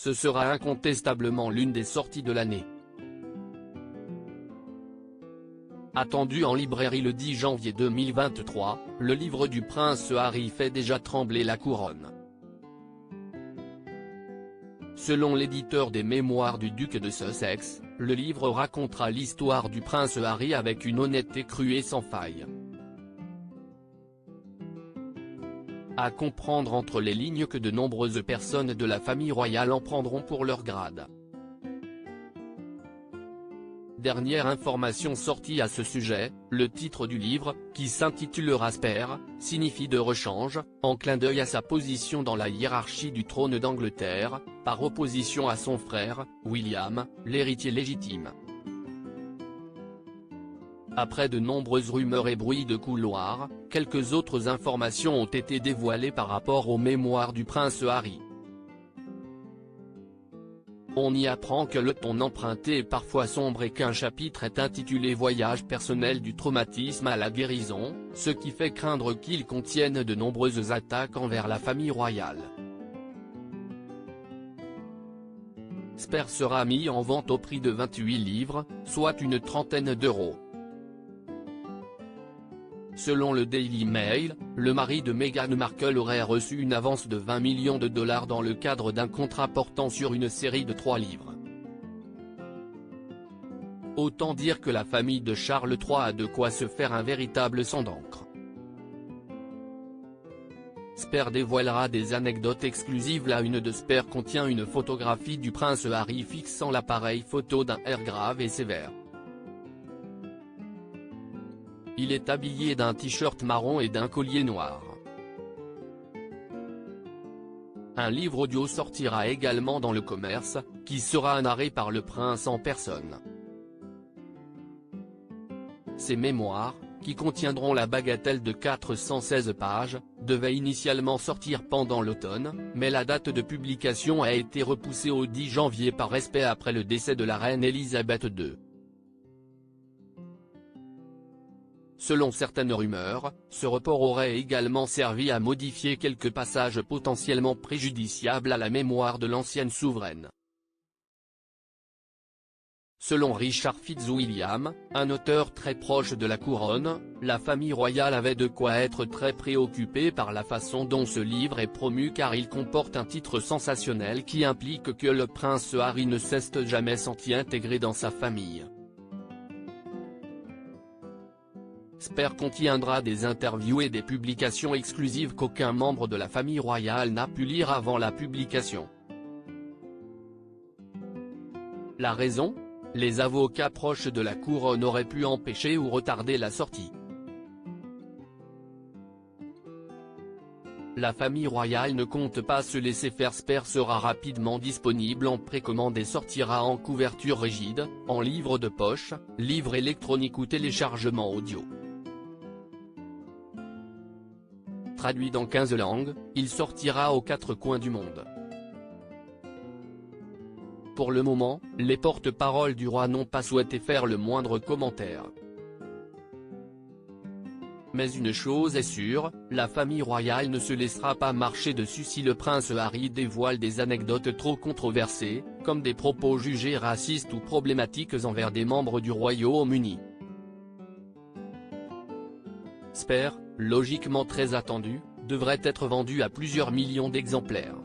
ce sera incontestablement l'une des sorties de l'année. Attendu en librairie le 10 janvier 2023, le livre du prince Harry fait déjà trembler la couronne. Selon l'éditeur des Mémoires du duc de Sussex, le livre racontera l'histoire du prince Harry avec une honnêteté crue et sans faille. À comprendre entre les lignes que de nombreuses personnes de la famille royale en prendront pour leur grade. Dernière information sortie à ce sujet, le titre du livre, qui s'intitulera Spare, signifie de rechange, en clin d'œil à sa position dans la hiérarchie du trône d'Angleterre, par opposition à son frère, William, l'héritier légitime. Après de nombreuses rumeurs et bruits de couloir, quelques autres informations ont été dévoilées par rapport aux mémoires du prince Harry. On y apprend que le ton emprunté est parfois sombre et qu'un chapitre est intitulé « Voyage personnel du traumatisme à la guérison », ce qui fait craindre qu'il contienne de nombreuses attaques envers la famille royale. Spare sera mis en vente au prix de 28 livres, soit une trentaine d'euros. Selon le Daily Mail, le mari de Meghan Markle aurait reçu une avance de 20 millions de dollars dans le cadre d'un contrat portant sur une série de 3 livres. Autant dire que la famille de Charles III a de quoi se faire un véritable sang d'encre. Spare dévoilera des anecdotes exclusives. La une de Spare contient une photographie du prince Harry fixant l'appareil photo d'un air grave et sévère. Il est habillé d'un t-shirt marron et d'un collier noir. Un livre audio sortira également dans le commerce, qui sera narré par le prince en personne. Ces mémoires, qui contiendront la bagatelle de 416 pages, devaient initialement sortir pendant l'automne, mais la date de publication a été repoussée au 10 janvier par respect après le décès de la reine Elisabeth II. Selon certaines rumeurs, ce report aurait également servi à modifier quelques passages potentiellement préjudiciables à la mémoire de l'ancienne souveraine. Selon Richard Fitzwilliam, un auteur très proche de la couronne, la famille royale avait de quoi être très préoccupée par la façon dont ce livre est promu car il comporte un titre sensationnel qui implique que le prince Harry ne s'est jamais senti intégré dans sa famille. Spare contiendra des interviews et des publications exclusives qu'aucun membre de la famille royale n'a pu lire avant la publication. La raison ? Les avocats proches de la couronne auraient pu empêcher ou retarder la sortie. La famille royale ne compte pas se laisser faire. Spare sera rapidement disponible en précommande et sortira en couverture rigide, en livre de poche, livre électronique ou téléchargement audio. Traduit dans 15 langues, il sortira aux 4 coins du monde. Pour le moment, les porte-paroles du roi n'ont pas souhaité faire le moindre commentaire. Mais une chose est sûre, la famille royale ne se laissera pas marcher dessus si le prince Harry dévoile des anecdotes trop controversées, comme des propos jugés racistes ou problématiques envers des membres du Royaume-Uni. Spare, logiquement très attendu, devrait être vendu à plusieurs millions d'exemplaires.